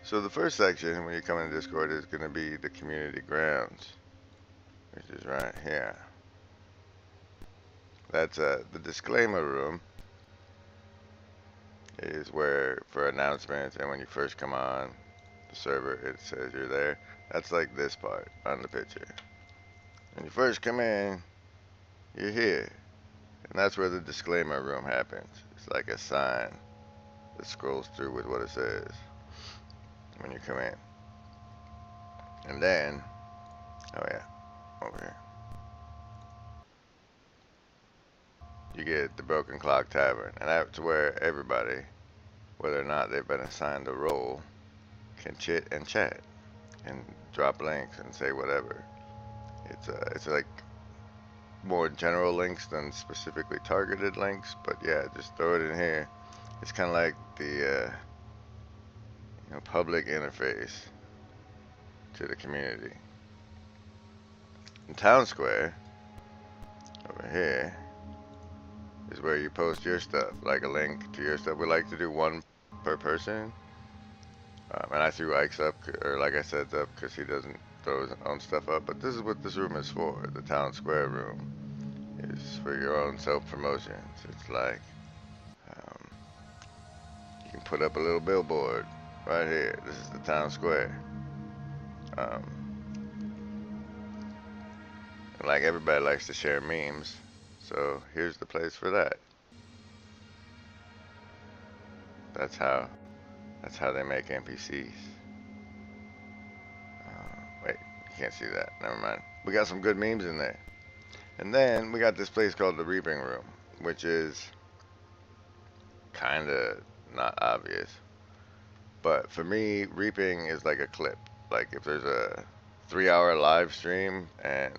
So the first section when you come into Discord is going to be the community grounds, which is right here. That's the disclaimer room is where for announcements and when you first come on the server it says you're there. That's like this part on the picture. When you first come in, you're here. And that's where the disclaimer room happens. It's like a sign that scrolls through with what it says when you come in. And then, oh yeah, over here. You get the Broken Clock Tavern. And that's where everybody, whether or not they've been assigned a role, can chit and chat and drop links and say whatever. It's like more general links than specifically targeted links, but yeah, just throw it in here. It's kind of like the public interface to the community. In Town Square, over here, is where you post your stuff, like a link to your stuff. We like to do one per person, and I threw Ike's up, or like I said, up because he doesn't throw his own stuff up. But this is what this room is for. The Town Square room is for your own self-promotions. It's like you can put up a little billboard right here. This is the Town Square. Like everybody likes to share memes, so here's the place for that. That's how they make NPCs. Wait, you can't see that. Never mind. We got some good memes in there. And then we got this place called the Reaping Room, which is kind of not obvious. But for me, reaping is like a clip. Like if there's a 3-hour live stream and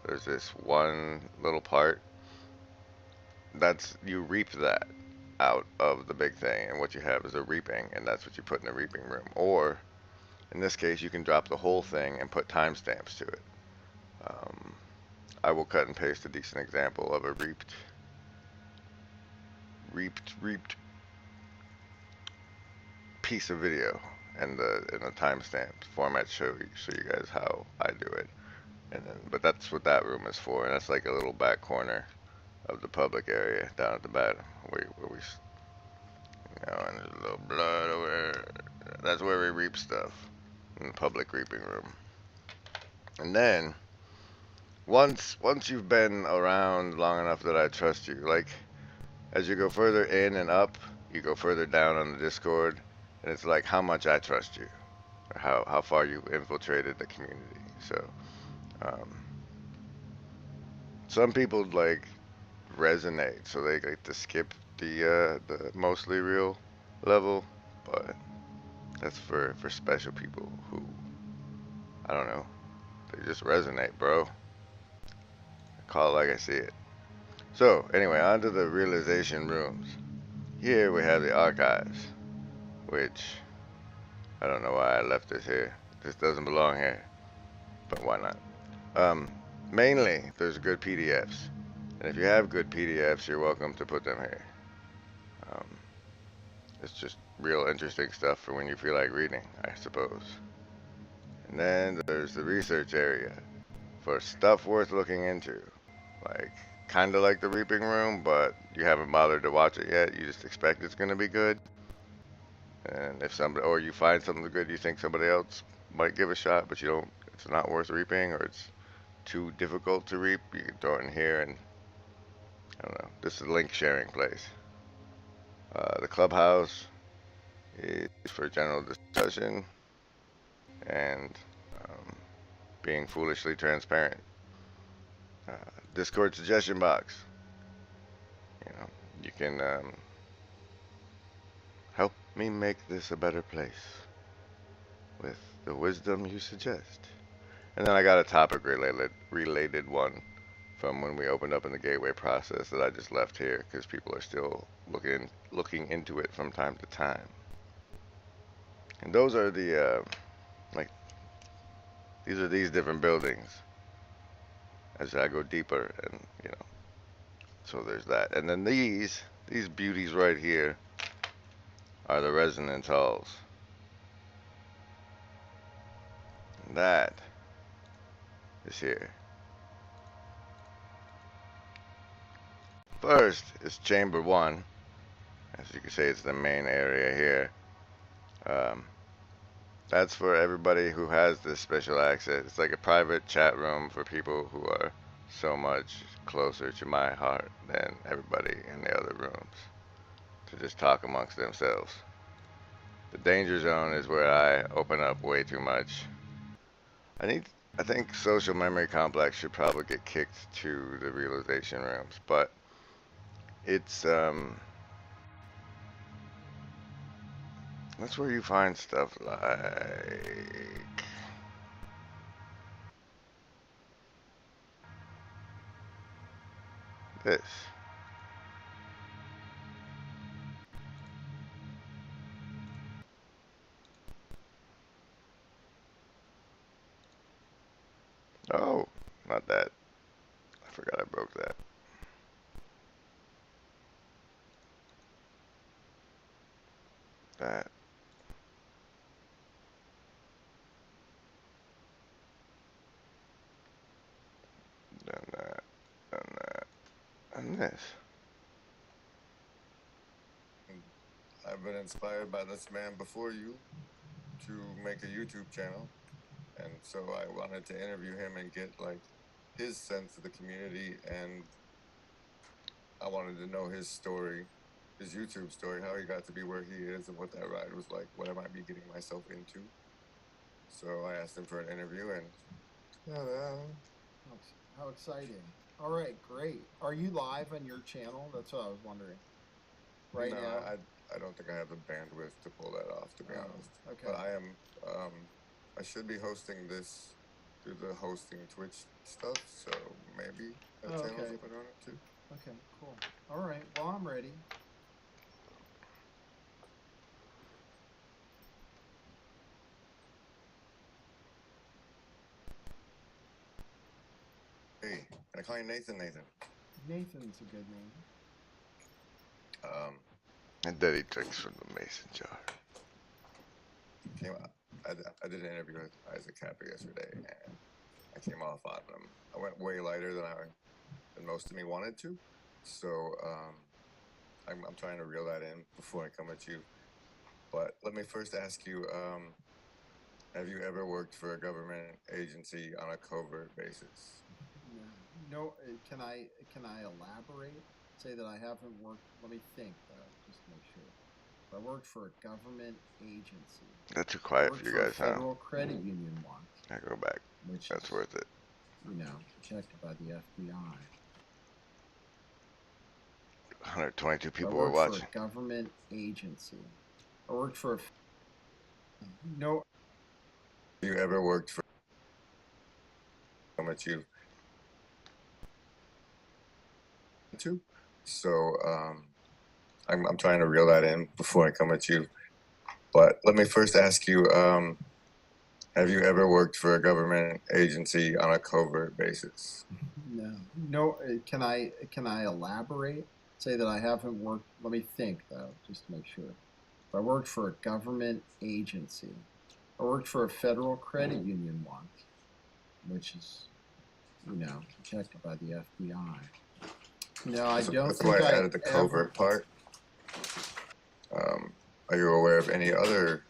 there's this one little part, you reap that out of the big thing, and what you have is a reaping, and that's what you put in the reaping room. Or in this case, you can drop the whole thing and put timestamps to it. I will cut and paste a decent example of a reaped piece of video and the timestamp format show you guys how I do it. And then, but that's what that room is for, and that's like a little back corner of the public area down at the bottom where we and there's a little blood over there. That's where we reap stuff in the public reaping room. And then once you've been around long enough that I trust you, like as you go further in and up, you go further down on the Discord, and it's like how much I trust you, or how far you've infiltrated the community. So some people like resonate, so they like to skip the mostly real level, but that's for special people who, I don't know, they just resonate, bro. I call it like I see it. So anyway, on to the realization rooms. Here we have the archives, which I don't know why I left this here. This doesn't belong here, but why not? Mainly, there's good PDFs, and if you have good PDFs, you're welcome to put them here. It's just real interesting stuff for when you feel like reading, I suppose. And then there's the research area for stuff worth looking into. Like, kind of like the Reaping Room, but you haven't bothered to watch it yet. You just expect it's going to be good. And if somebody, or you find something good you think somebody else might give a shot, but you don't, it's not worth reaping, or it's too difficult to reap, you can throw it in here, and I don't know. This is a link sharing place. The clubhouse is for general discussion and being foolishly transparent. Discord suggestion box. You can help me make this a better place with the wisdom you suggest. And then I got a topic related one from when we opened up in the gateway process that I just left here because people are still looking into it from time to time. And those are the these different buildings as I go deeper, and so there's that. And then these beauties right here are the resonance halls. That is here. First is chamber 1. As you can see, it's the main area here. Um, that's for everybody who has this special access. It's like a private chat room for people who are so much closer to my heart than everybody in the other rooms, to just talk amongst themselves. The danger zone is where I open up way too much. I think social memory complex should probably get kicked to the realization rooms, but it's that's where you find stuff like this. Oh, not that. I forgot I broke that. That. Done that. Done that. And this. I've been inspired by this man before you to make a YouTube channel, and so I wanted to interview him and get like his sense of the community, and I wanted to know his story, his YouTube story, how he got to be where he is, and what that ride was like, what I might be getting myself into. So I asked him for an interview, and how exciting! All right, great. Are you live on your channel? That's what I was wondering. Right no, now, I don't think I have the bandwidth to pull that off, to be honest. okay. But I am, I should be hosting this through the hosting Twitch stuff, so maybe that channel's okay. up and running too. Okay, cool. All right. Well, I'm ready. Hey, can I call you Nathan? Nathan. Nathan's a good name. And Daddy drinks from the mason jar. I did an interview with Isaac Capper yesterday, and I came off on him. I went way lighter than most of me wanted to. So I'm trying to reel that in before I come at you. But let me first ask you, have you ever worked for a government agency on a covert basis? No. Can I elaborate? Say that I haven't worked. Let me think though, just to make sure. I worked for a government agency. That's too quiet for you guys, huh? Federal credit union once. I go back. That's worth it. Checked by the FBI. 122 people were watching. For a government agency. I worked for a no. You ever worked for? How much you? To? So I'm trying to reel that in before I come at you. But let me first ask you, have you ever worked for a government agency on a covert basis? No. Can I elaborate? Say that I haven't worked. Let me think though, just to make sure. I worked for a government agency. I worked for a federal credit union once, which is, checked by the FBI. No, I don't. That's why I added the covert part. Are you aware of any other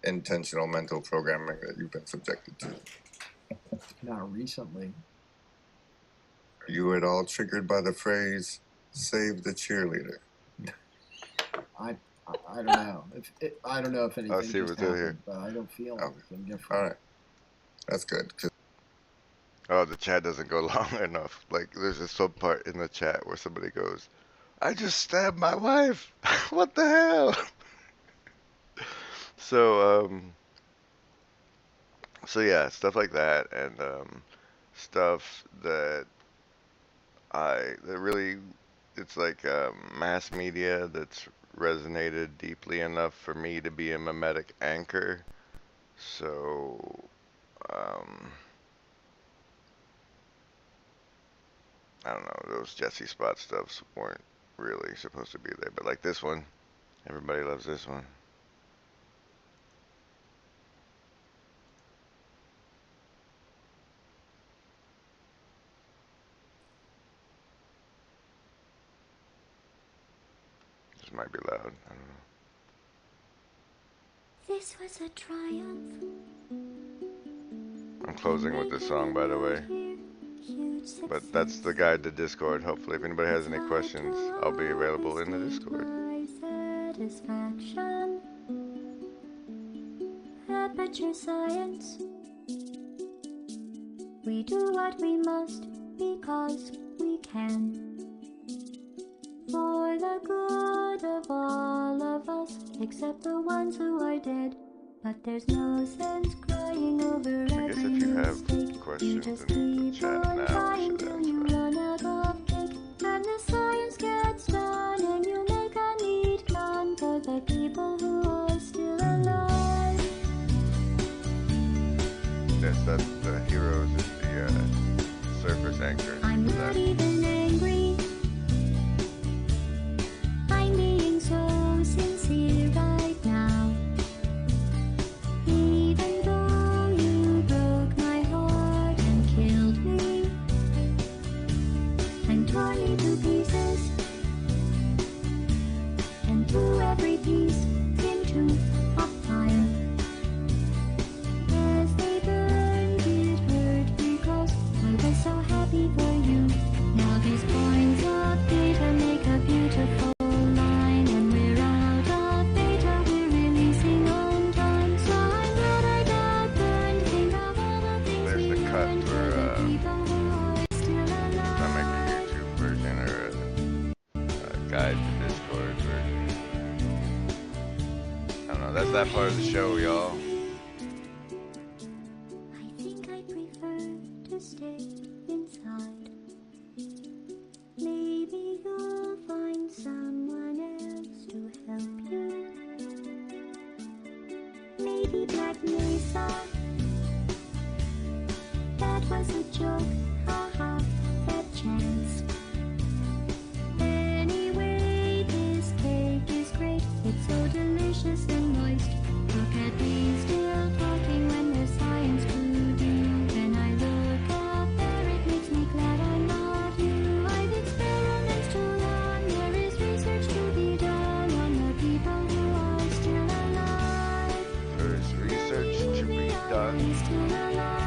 intentional mental programming that you've been subjected to? Not recently. Are you at all triggered by the phrase "save the cheerleader"? I don't know. I don't know if anything just happened, here. But I don't feel anything different. All right, that's good. Oh, the chat doesn't go long enough. Like, there's a sub part in the chat where somebody goes, "I just stabbed my wife." What the hell? So, so yeah, stuff like that, and stuff that that really, it's like mass media that's resonated deeply enough for me to be a mimetic anchor. So, I don't know, those Jesse Spot stuffs weren't really supposed to be there, but like this one, everybody loves this one. This might be loud. I don't know. This was a triumph. I'm closing with this song, by the way. But that's the guide to Discord. Hopefully, if anybody has any questions, I'll be available in the Discord. Aperture science. We do what we must because we can. For the good of all of us, except the ones who are dead. But there's no sense crying over I guess if you have you questions just in the keep chat on now, we trying should till answer you them. run out of cake. And the science gets done and you make a neat gun for the people who are still alive. Yes, that's the heroes in the surface anchor. I'm not even angry. I'm being so sincere right now. Even though you broke my heart and killed me and tore me to pieces and threw every piece into a fire. As they burned, it hurt because I was so happy for you. Now these points of data make a beautiful line, and we're out of data, we're releasing on time. So I'm glad I got burned. Think of all the things There's we the cut learned for, the people who are still if I make a alive. YouTube version or a guide to Discord version. I don't know, that's that part of the show, y'all. I think I prefer to stay inside. Maybe you'll find someone else to help you. Maybe Black Mesa. That was a joke, haha, that chance. Anyway, this cake is great. It's so delicious and moist. Look at me still talking when there's science to do. When I look out there, it makes me glad I'm not you. I've experiments to run. There is research to be done on the people who are still alive. There's research to be done. Still alive.